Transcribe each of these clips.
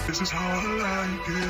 This is how I like it.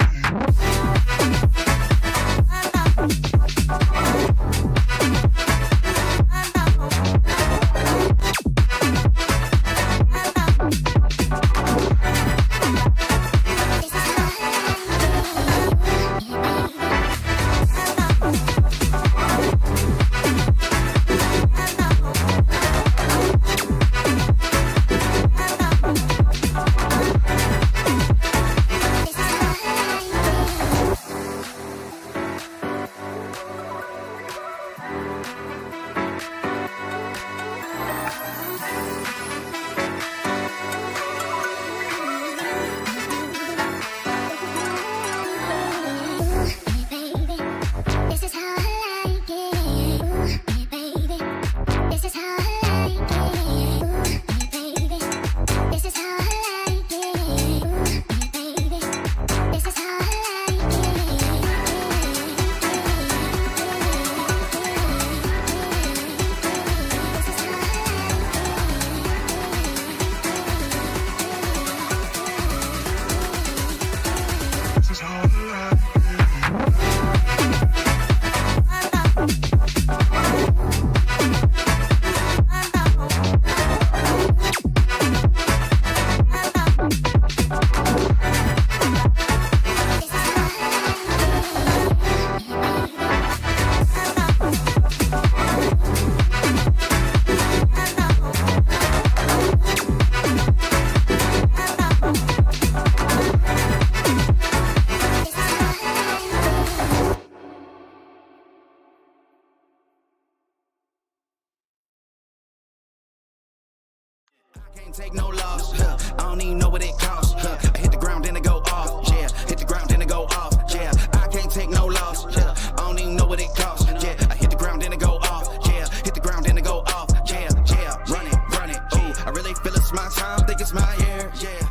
Can't take no loss. I don't even know what it costs. I hit the ground then I go off. Yeah, hit the ground then I go off. Yeah, I can't take no loss. I don't even know what it costs. Yeah, I hit the ground then I go off. Yeah, hit the ground then I go off. Yeah, yeah, run it. Ooh, I really feel it's my time. Think it's my year. Yeah.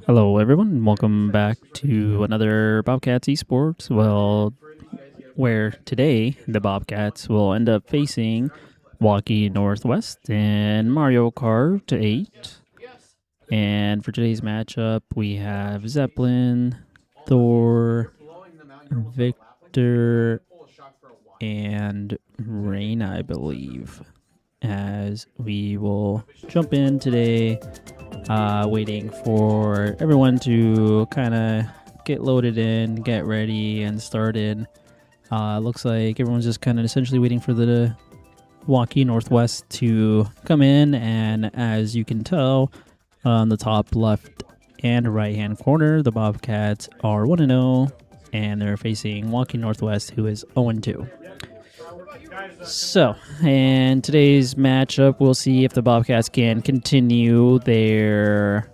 Hello everyone, and welcome back to another Bobcats Esports. Well, where today the Bobcats will end up facing Waukee Northwest in Mario Kart 8. And for today's matchup, we have Zeppelin, Thor, Victor, and Rain, I believe, as we will jump in today. Waiting for everyone to kind of get loaded in, get ready, and started. Looks like everyone's just kind of essentially waiting for the Waukee Northwest to come in, and as you can tell on the top left and right hand corner, the Bobcats are 1-0, and they're facing Waukee Northwest, who is 0-2. So, in today's matchup, we'll see if the Bobcats can continue their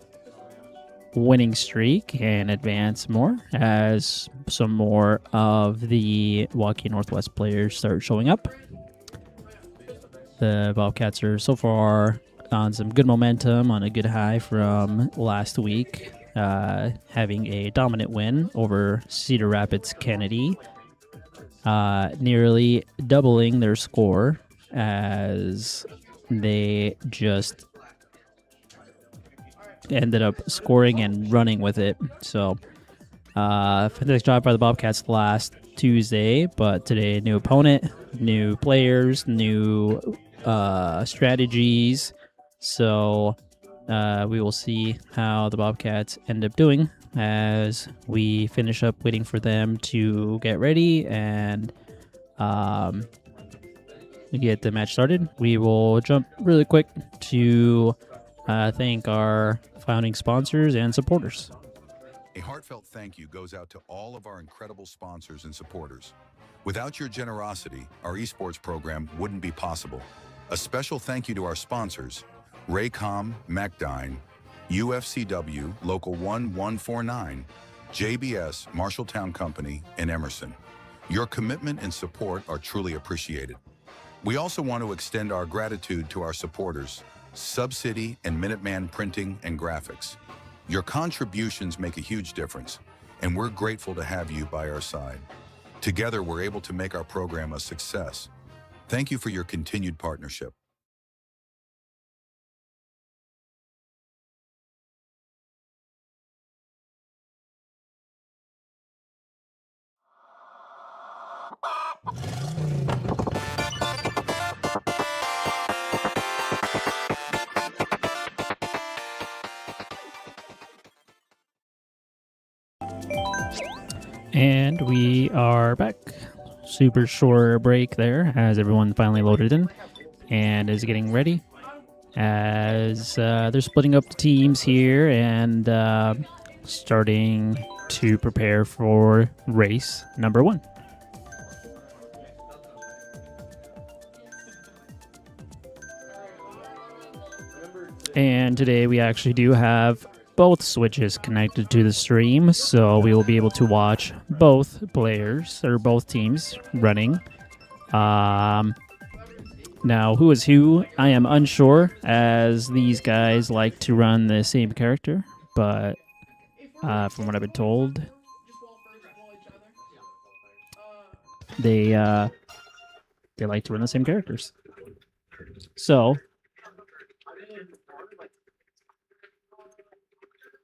winning streak and advance more as some more of the Waukee Northwest players start showing up. The Bobcats are so far on some good momentum, on a good high from last week, having a dominant win over Cedar Rapids Kennedy. Nearly doubling their score as they just ended up scoring and running with it. So, fantastic job by the Bobcats last Tuesday, but today new opponent, new players, new strategies. So, we will see how the Bobcats end up doing as we finish up waiting for them to get ready and get the match started. We will jump really quick to thank our founding sponsors and supporters. A heartfelt thank you goes out to all of our incredible sponsors and supporters. Without your generosity, our esports program wouldn't be possible. A special thank you to our sponsors, Raycom, MacDine, UFCW, Local 1149, JBS, Marshalltown Company, and Emerson. Your commitment and support are truly appreciated. We also want to extend our gratitude to our supporters, Subcity and Minuteman Printing and Graphics. Your contributions make a huge difference, and we're grateful to have you by our side. Together, we're able to make our program a success. Thank you for your continued partnership. And we are back. Super short break there as everyone finally loaded in and is getting ready. As they're splitting up the teams here and starting to prepare for race number 1. And today we actually do have both switches connected to the stream, so we will be able to watch both players or both teams running. Now, who is who? I am unsure, as these guys like to run the same character, but from what I've been told, they like to run the same characters. So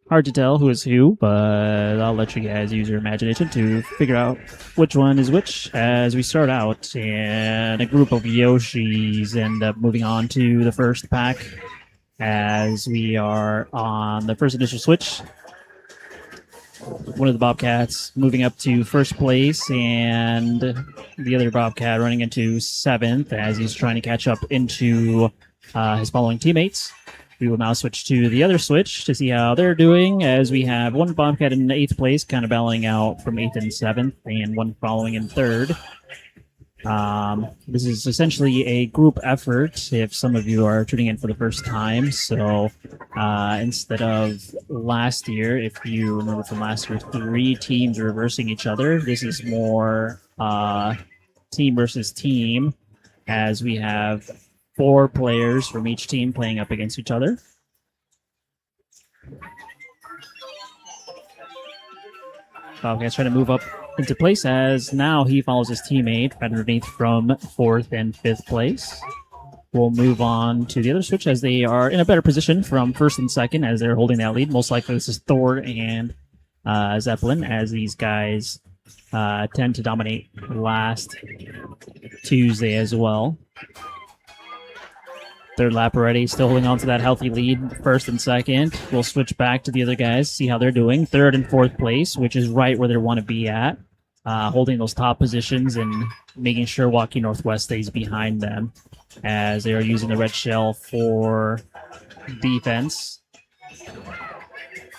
hard to tell who is who, but I'll let you guys use your imagination to figure out which one is which as we start out. And a group of Yoshis end up moving on to the first pack as we are on the first initial switch. One of the Bobcats moving up to first place, and the other Bobcat running into 7th as he's trying to catch up into his following teammates. We will now switch to the other switch to see how they're doing, as we have one Bobcat in 8th place, kind of battling out from 8th and 7th, and one following in 3rd. This is essentially a group effort if some of you are tuning in for the first time. So instead of last year, if you remember from last year, 3 teams reversing each other, this is more team versus team, as we have 4 players from each team playing up against each other. Bobcat's trying to move up into place, as now he follows his teammate right underneath from 4th and 5th place. We'll move on to the other switch as they are in a better position from 1st and 2nd as they're holding that lead. Most likely this is Thor and Zeppelin, as these guys tend to dominate last Tuesday as well. 3rd lap already, still holding on to that healthy lead, 1st and 2nd. We'll switch back to the other guys, see how they're doing. 3rd and 4th place, which is right where they want to be at, holding those top positions and making sure Waukee Northwest stays behind them, as they are using the red shell for defense.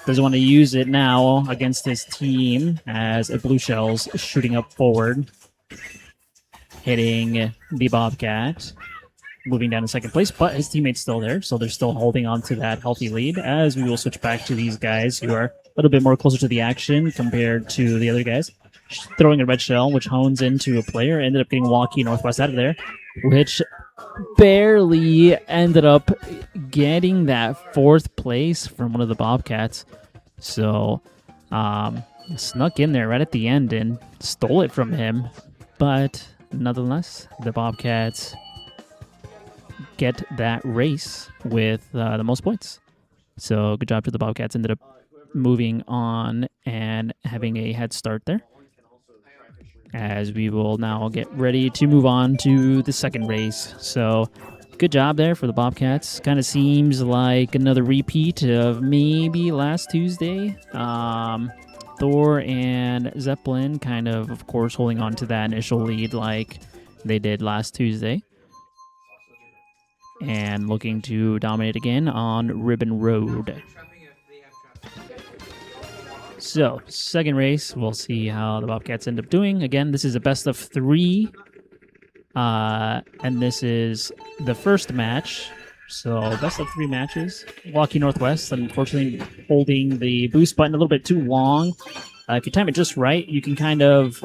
Doesn't want to use it now against his team, as a blue shell's shooting up forward, hitting the Bobcat. Moving down to 2nd place, but his teammate's still there, so they're still holding on to that healthy lead, as we will switch back to these guys who are a little bit more closer to the action compared to the other guys. Throwing a red shell, which hones into a player, ended up getting Waukee Northwest out of there, which barely ended up getting that 4th place from one of the Bobcats. So, snuck in there right at the end and stole it from him, but nonetheless, the Bobcats get that race with the most points. So good job to the Bobcats. Ended up moving on and having a head start there, as we will now get ready to move on to the 2nd race. So good job there for the Bobcats. Kind of seems like another repeat of maybe last Tuesday. Thor and Zeppelin kind of course, holding on to that initial lead like they did last Tuesday, and looking to dominate again on Ribbon Road. So, second race, we'll see how the Bobcats end up doing. Again, this is a best of 3. And this is the first match. So, best of 3 matches. Waukee Northwest, unfortunately, holding the boost button a little bit too long. If you time it just right, you can kind of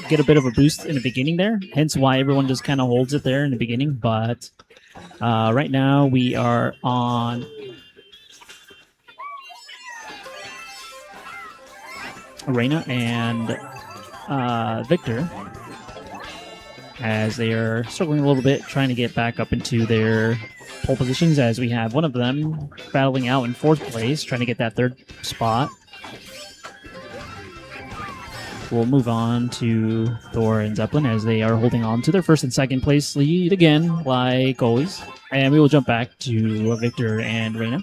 get a bit of a boost in the beginning there. Hence why everyone just kind of holds it there in the beginning. But right now, we are on Arena and Victor, as they are struggling a little bit, trying to get back up into their pole positions, as we have one of them battling out in 4th place, trying to get that 3rd spot. We'll move on to Thor and Zeppelin, as they are holding on to their 1st and 2nd place lead again, like always. And we will jump back to Victor and Reina.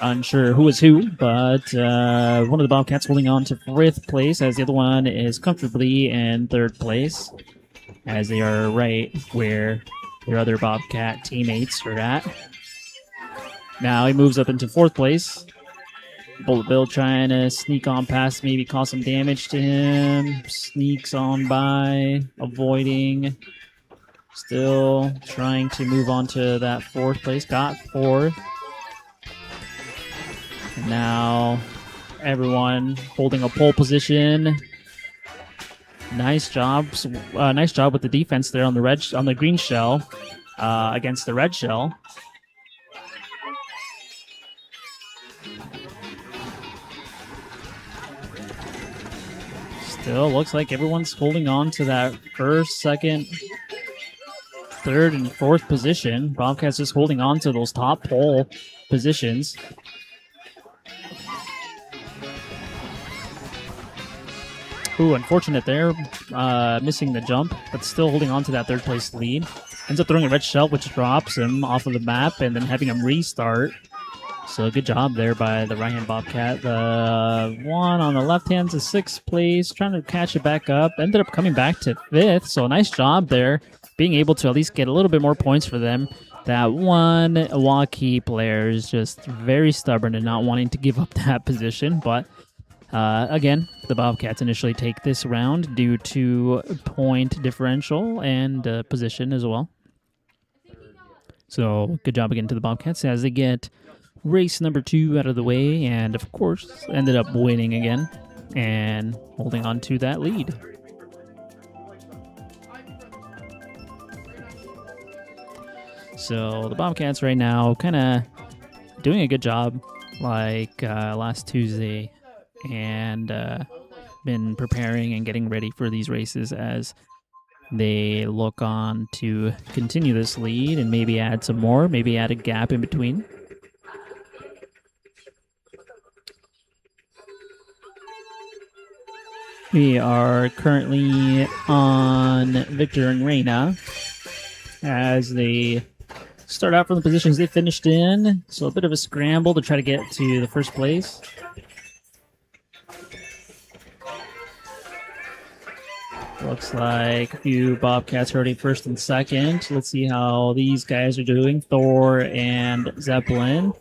Unsure who is who, but one of the Bobcats holding on to 4th place, as the other one is comfortably in 3rd place, as they are right where their other Bobcat teammates are at. Now he moves up into 4th place. Bullet Bill trying to sneak on past, maybe cause some damage to him. Sneaks on by, avoiding. Still trying to move on to that 4th place. Got 4th. Now, everyone holding a pole position. Nice job with the defense there on the green shell against the red shell. Still looks like everyone's holding on to that 1st, 2nd, 3rd, and 4th position. Bobcats just holding on to those top pole positions. Ooh, unfortunate there. Missing the jump, but still holding on to that 3rd place lead. Ends up throwing a red shell, which drops him off of the map, and then having him restart. So good job there by the right-hand Bobcat. The one on the left hand's a 6th place, trying to catch it back up. Ended up coming back to 5th, so nice job there. Being able to at least get a little bit more points for them. That one Waukee player is just very stubborn and not wanting to give up that position, but again, the Bobcats initially take this round due to point differential and position as well. So good job again to the Bobcats as they get race number 2 out of the way, and of course ended up winning again and holding on to that lead. So the Bobcats right now kind of doing a good job like last Tuesday, and been preparing and getting ready for these races as they look on to continue this lead and maybe add some more, maybe add a gap in between. We are currently on Victor and Reina as they start out from the positions they finished in. So a bit of a scramble to try to get to the 1st place. Looks like a few Bobcats already 1st and 2nd. Let's see how these guys are doing. Thor and Zeppelin.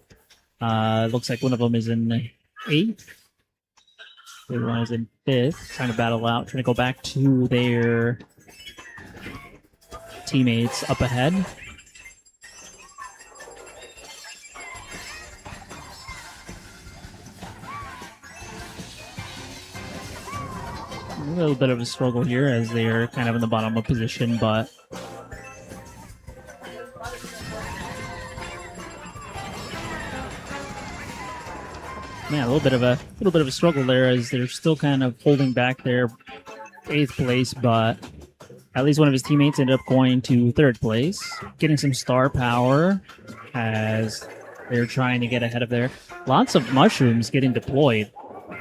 Looks like one of them is in 8th. The other one is in 5th. Trying to battle out, trying to go back to their teammates up ahead. A little bit of a struggle here as they're kind of in the bottom of position, but man, a little bit of a struggle there as they're still kind of holding back their 8th place, but at least one of his teammates ended up going to 3rd place, getting some star power as they're trying to get ahead of there. Lots of mushrooms getting deployed.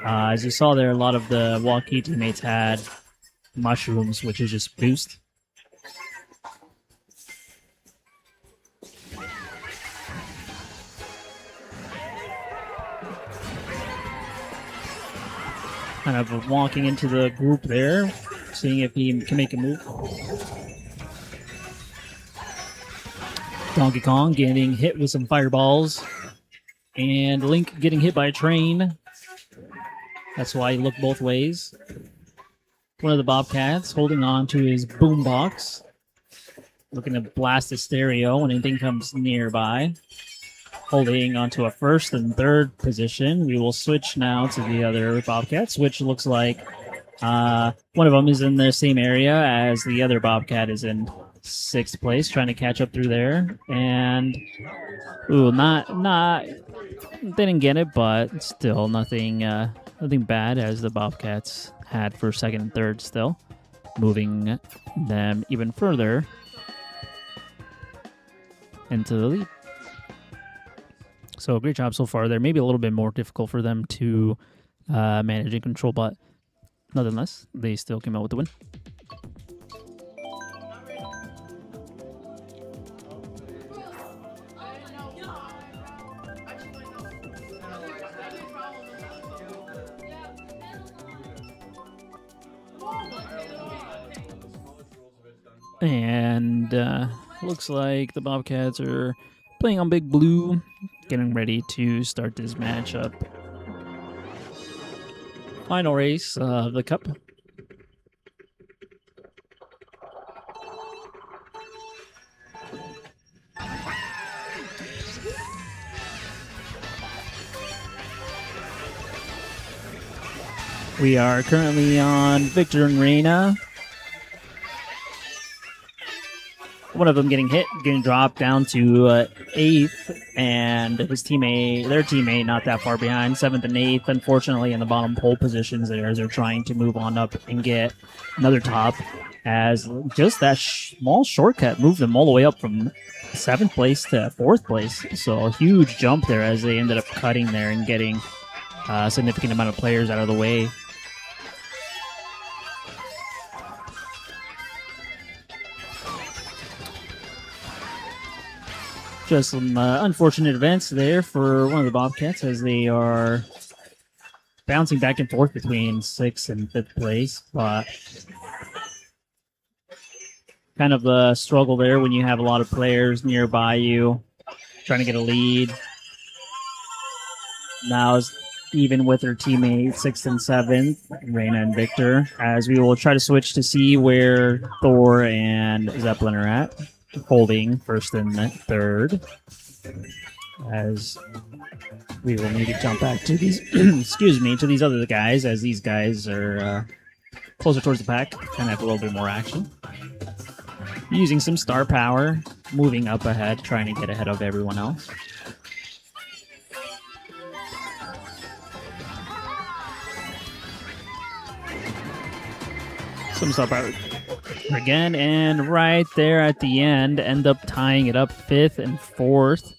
As you saw there, a lot of the Waukee teammates had mushrooms, which is just boost. Kind of walking into the group there, seeing if he can make a move. Donkey Kong getting hit with some fireballs. And Link getting hit by a train. That's why he looked both ways. One of the Bobcats holding on to his boombox, looking to blast the stereo when anything comes nearby. Holding onto a first and third position. We will switch now to the other Bobcats, which looks like one of them is in the same area as the other Bobcat is in 6th place, trying to catch up through there. And not they didn't get it, but still nothing bad, as the Bobcats had for 2nd and 3rd still, moving them even further into the lead. So great job so far there. Maybe a little bit more difficult for them to manage and control, but nonetheless, they still came out with the win. And looks like the Bobcats are playing on Big Blue, getting ready to start this matchup. Final race of the Cup. We are currently on Victor and Reina. One of them getting hit, getting dropped down to 8th, and their teammate, not that far behind, 7th and 8th, unfortunately in the bottom pole positions there as they're trying to move on up and get another top, as just that small shortcut moved them all the way up from 7th place to 4th place. So a huge jump there as they ended up cutting there and getting a significant amount of players out of the way. Just some unfortunate events there for one of the Bobcats as they are bouncing back and forth between 6th and 5th place, but kind of a struggle there when you have a lot of players nearby you trying to get a lead. Now, even with their teammates 6th and 7th, Reina and Victor, as we will try to switch to see where Thor and Zeppelin are at, holding 1st and 3rd, as we will need to jump back to these to these other guys, as these guys are closer towards the pack, kind of have a little bit more action. Using some star power, moving up ahead, trying to get ahead of everyone else. Some star power again, and right there at the end up tying it up 5th and 4th.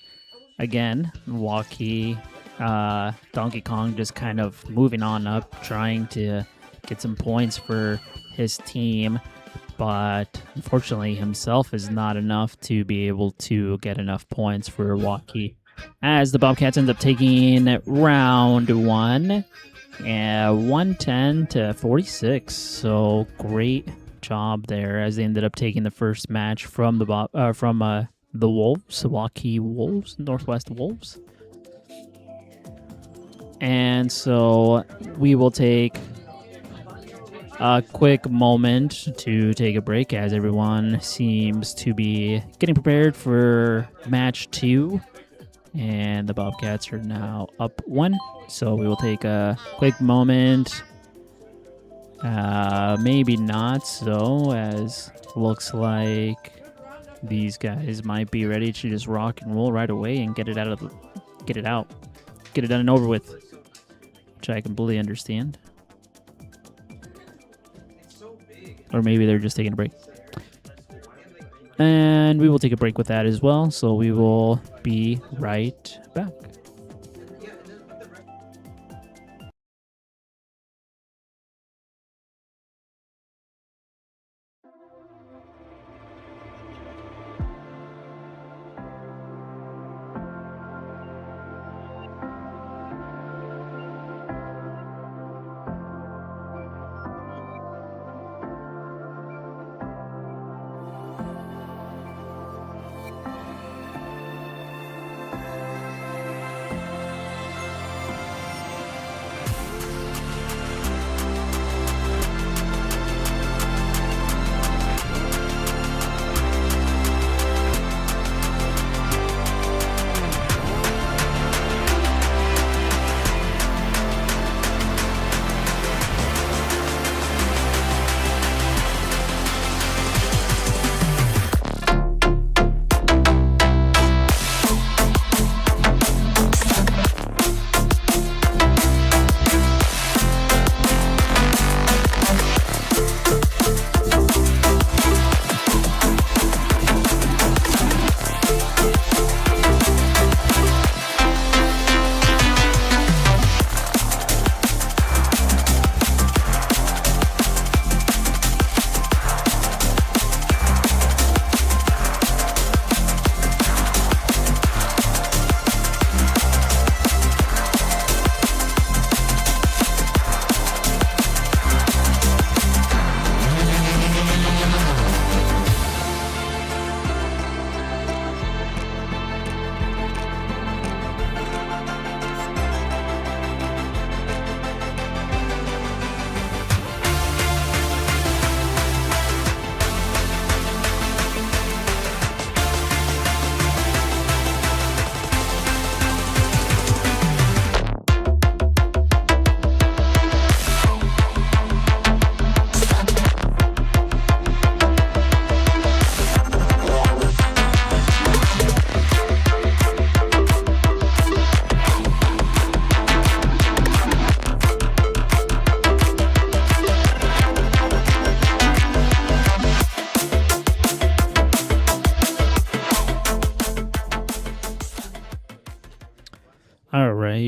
Again, Waukee, Donkey Kong just kind of moving on up, trying to get some points for his team, but unfortunately himself is not enough to be able to get enough points for Waukee, as the Bobcats end up taking round 1. 110 to 46. So great job there as they ended up taking the first match from the Wolves, Waukee Wolves, Northwest Wolves. And so we will take a quick moment to take a break as everyone seems to be getting prepared for match 2. And the Bobcats are now up 1. So we will take a quick moment. Maybe not so, as looks like these guys might be ready to just rock and roll right away and get it done and over with, which I completely understand. Or maybe they're just taking a break. And we will take a break with that as well, so we will be right back.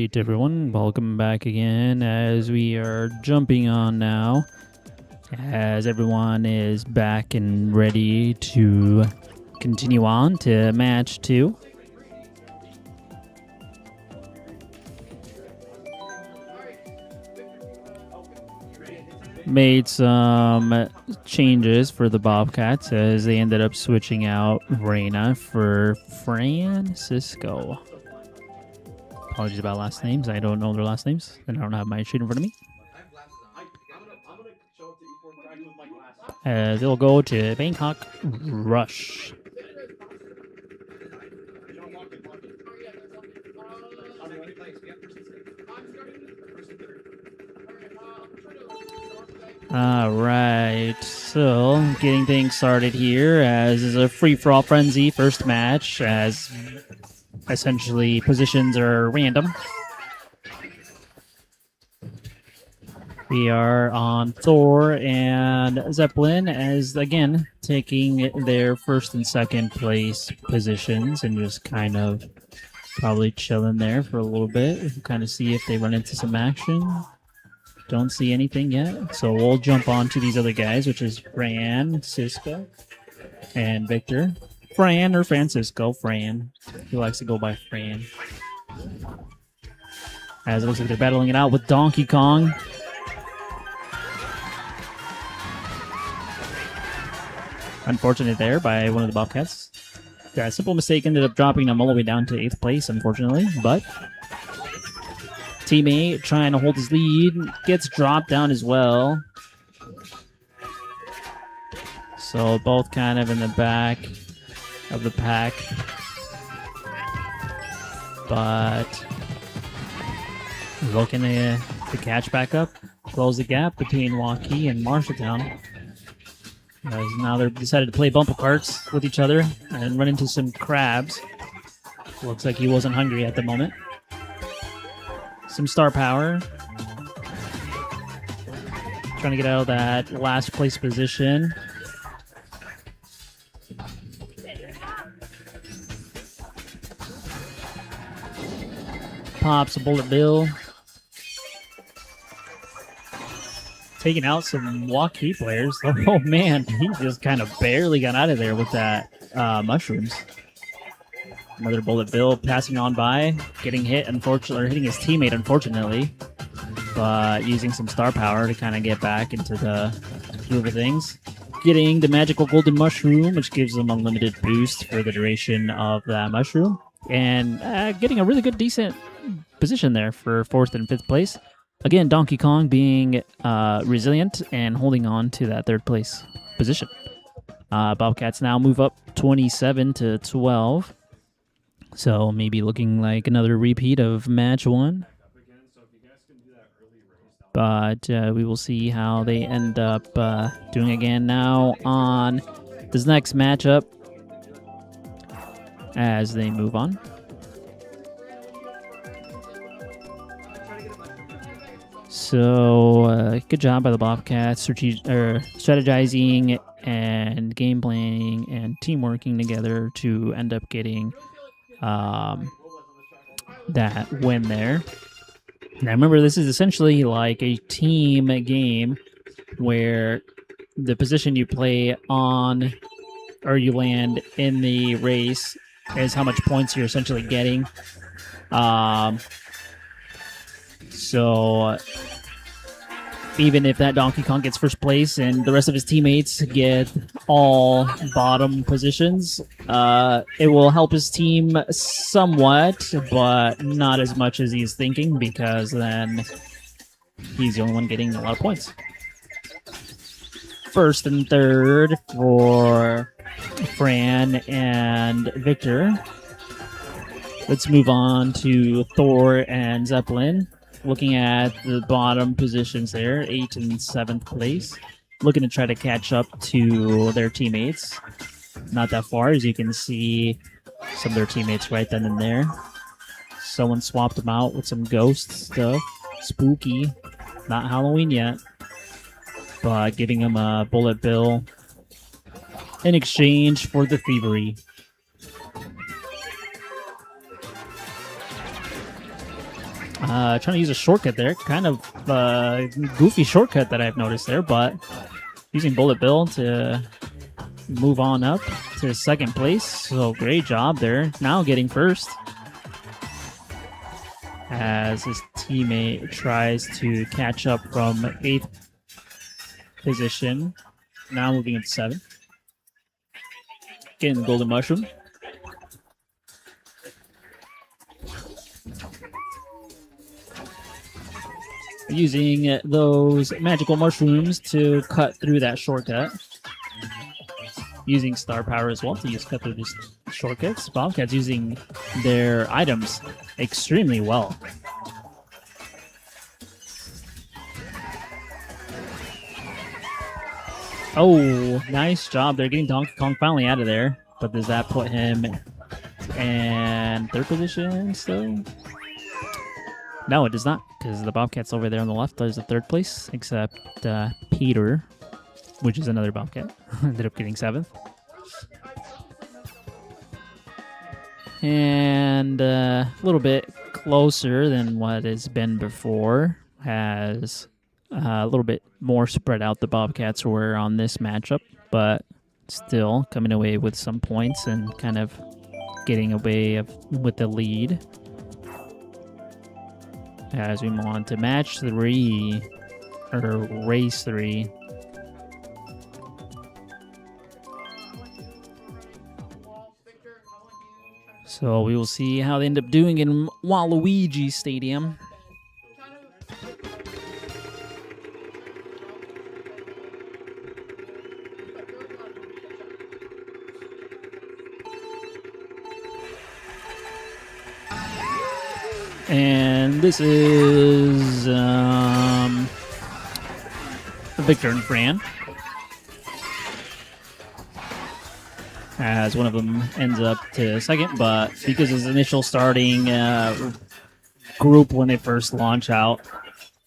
right, everyone, welcome back again as we are jumping on now. As everyone is back and ready to continue on to match 2. Made some changes for the Bobcats as they ended up switching out Reina for Francisco. Apologies about last names. I don't know their last names, and I don't have my sheet in front of me. As it'll go to Bangkok Rush. All right, so getting things started here as is a free-for-all frenzy first match, as essentially positions are random. We are on Thor and Zeppelin as, again, taking their first and second place positions and just kind of probably chilling there for a little bit. Kind of see if they run into some action. Don't see anything yet. So we'll jump on to these other guys, which is Francisco and Victor. Fran or Francisco. Fran. He likes to go by Fran. As it looks like they're battling it out with Donkey Kong. Unfortunate there by one of the Bobcats. Yeah, a simple mistake ended up dropping them all the way down to 8th place, unfortunately. But teammate trying to hold his lead gets dropped down as well. So both kind of in the back of the pack. But looking to catch back up, close the gap between Waukee and Marshalltown. As now they've decided to play bumper carts with each other and run into some crabs. Looks like he wasn't hungry at the moment. Some star power. Trying to get out of that last place position. Pops a bullet bill. Taking out some Waukee players. Oh man, he just kind of barely got out of there with that mushrooms. Another bullet bill passing on by, getting hit, unfortunately, or hitting his teammate, unfortunately, but using some star power to kind of get back into the groove of things. Getting the magical golden mushroom, which gives them unlimited boost for the duration of that mushroom, and getting a really good, decent position there for 4th and 5th place. Again, Donkey Kong being resilient and holding on to that 3rd place position. Bobcats now move up 27 to 12. So maybe looking like another repeat of match 1. But we will see how they end up doing again now on this next matchup as they move on. So good job by the Bobcats strategizing and game planning and team working together to end up getting that win there. Now remember, this is essentially like a team game where the position you play on or you land in the race is how much points you're essentially getting. So even if that Donkey Kong gets first place and the rest of his teammates get all bottom positions, it will help his team somewhat, but not as much as he's thinking, because then he's the only one getting a lot of points. 1st and 3rd for Fran and Victor. Let's move on to Thor and Zeppelin. Looking at the bottom positions there, 8th and 7th place. Looking to try to catch up to their teammates. Not that far, as you can see some of their teammates right then and there. Someone swapped them out with some ghost stuff. Spooky. Not Halloween yet. But giving them a bullet bill in exchange for the thievery. Trying to use a shortcut there. Kind of goofy shortcut that I've noticed there, but using Bullet Bill to move on up to second place. So great job there. Now getting first as his teammate tries to catch up from 8th position. Now moving into 7th. Getting the golden mushroom. Using those magical mushrooms to cut through that shortcut. Using star power as well to cut through these shortcuts. Bobcats using their items extremely well. Oh, nice job. They're getting Donkey Kong finally out of there. But does that put him in 3rd position still? No, it does not, because the Bobcats over there on the left is the 3rd place, except Peter, which is another Bobcat, ended up getting 7th. And a little bit closer than what it's been before, has a little bit more spread out the Bobcats were on this matchup, but still coming away with some points and kind of getting away with the lead. As we move on to match 3, or race 3. So we will see how they end up doing in Waluigi Stadium. And this is Victor and Fran, as one of them ends up to 2nd, but because his initial starting group when they first launch out,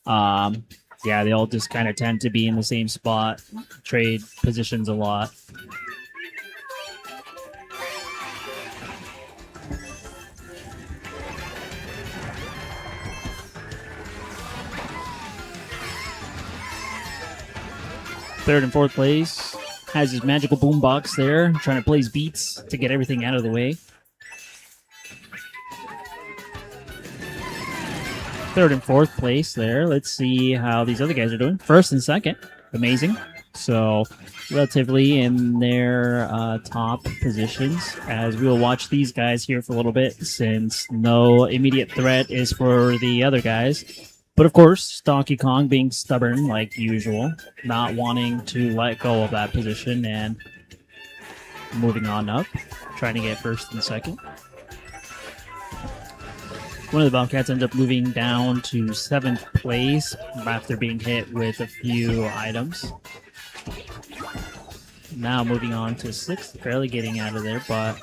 yeah, they all just kind of tend to be in the same spot, trade positions a lot. Third and 4th place, has his magical boombox there, trying to play his beats to get everything out of the way. 3rd and 4th place there. Let's see how these other guys are doing. 1st and 2nd, amazing. So relatively in their top positions, as we will watch these guys here for a little bit, since no immediate threat is for the other guys. But of course, Donkey Kong being stubborn like usual, not wanting to let go of that position and moving on up, trying to get 1st and 2nd. One of the Bobcats ends up moving down to 7th place after being hit with a few items. Now moving on to 6th, barely getting out of there, but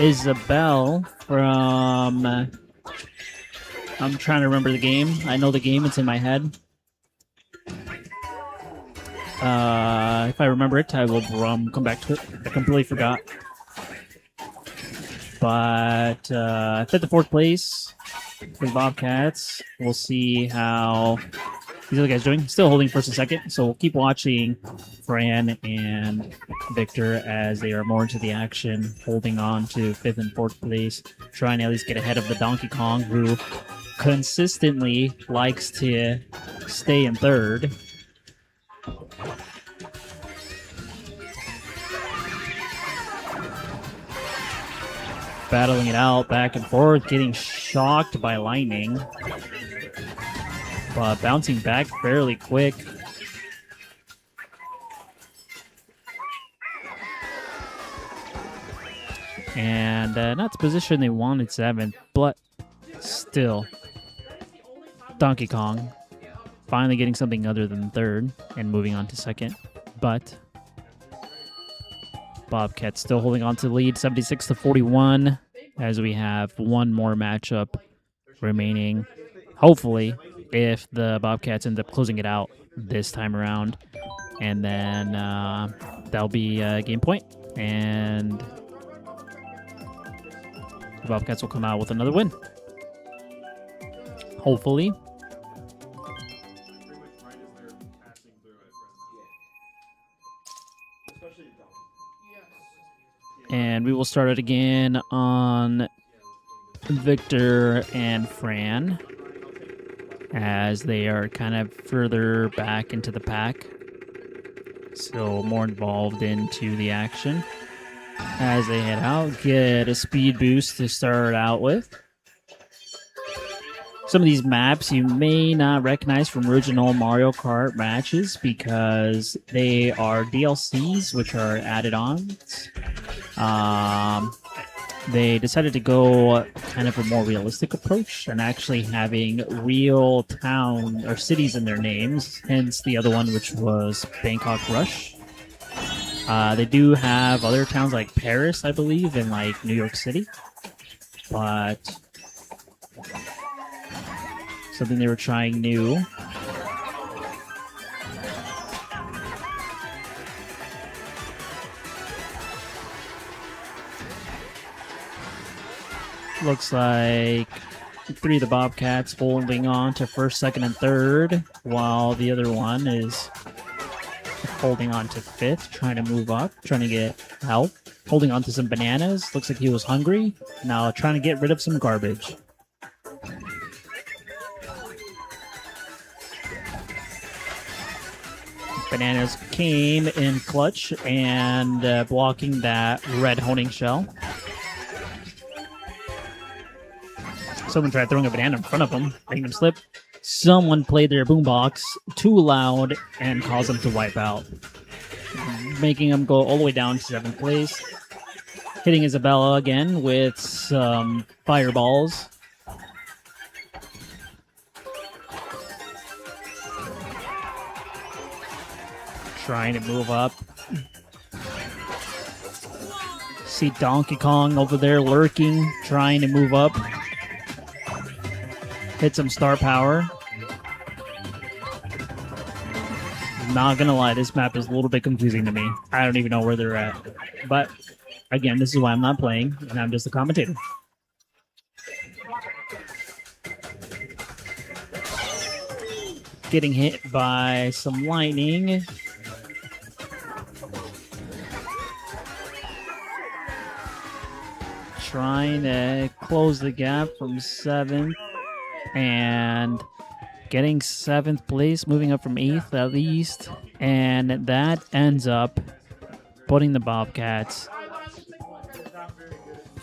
Isabel from... I'm trying to remember the game. I know the game. It's in my head. If I remember it, I will come back to it. I completely forgot. But 5th to 4th place for the Bobcats. We'll see how these other guys doing. Still holding 1st and 2nd. So we'll keep watching Fran and Victor as they are more into the action, holding on to 5th and 4th place, trying to at least get ahead of the Donkey Kong, who consistently likes to stay in 3rd. Battling it out back and forth, getting shocked by lightning, but bouncing back fairly quick. And not the position they wanted, 7th, but still, Donkey Kong finally getting something other than 3rd and moving on to 2nd. But Bobcats still holding on to the lead, 76 to 41, as we have one more matchup remaining. Hopefully, if the Bobcats end up closing it out this time around, and then that'll be game point. And the Bobcats will come out with another win. Hopefully. And we will start it again on Victor and Fran, as they are kind of further back into the pack, so more involved into the action. As they head out, get a speed boost to start out with. Some of these maps you may not recognize from original Mario Kart matches because they are DLCs, which are added on. They decided to go kind of a more realistic approach and actually having real town or cities in their names, hence the other one, which was Bangkok Rush. They do have other towns like Paris, I believe, and like New York City, but something they were trying new. Looks like 3 of the Bobcats holding on to first, second, and third, while the other one is holding on to fifth, trying to move up, trying to get help, holding on to some bananas. Looks like he was hungry. Now trying to get rid of some garbage. Bananas came in clutch and blocking that red honing shell. Someone tried throwing a banana in front of him, making him slip. Someone played their boombox too loud and caused them to wipe out, making him go all the way down to 7th place. Hitting Isabella again with some fireballs. Trying to move up. See Donkey Kong over there lurking, trying to move up. Hit some star power. Not gonna lie, this map is a little bit confusing to me. I don't even know where they're at. But again, this is why I'm not playing, and I'm just a commentator. Getting hit by some lightning. Trying to close the gap from 7th. And getting 7th place, moving up from 8th at least. And that ends up putting the Bobcats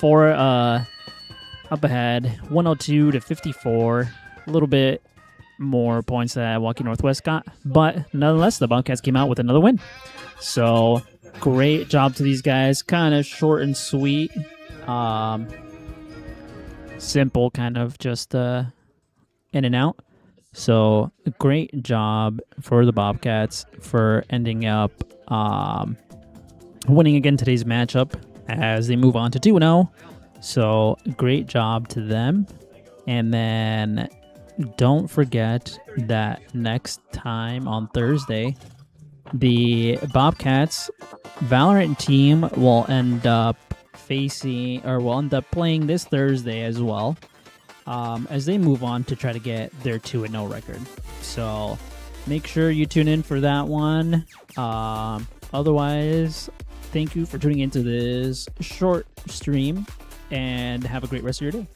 up ahead, 102 to 54. A little bit more points that Waukee Northwest got. But nonetheless, the Bobcats came out with another win. So great job to these guys. Kind of short and sweet. Simple, kind of just in and out. So great job for the Bobcats for ending up winning again today's matchup as they move on to 2-0. So great job to them. And then don't forget that next time on Thursday, the Bobcats Valorant team will end up playing this Thursday as well, as they move on to try to get their 2-0 record. So make sure you tune in for that one. Otherwise, thank you for tuning into this short stream and have a great rest of your day.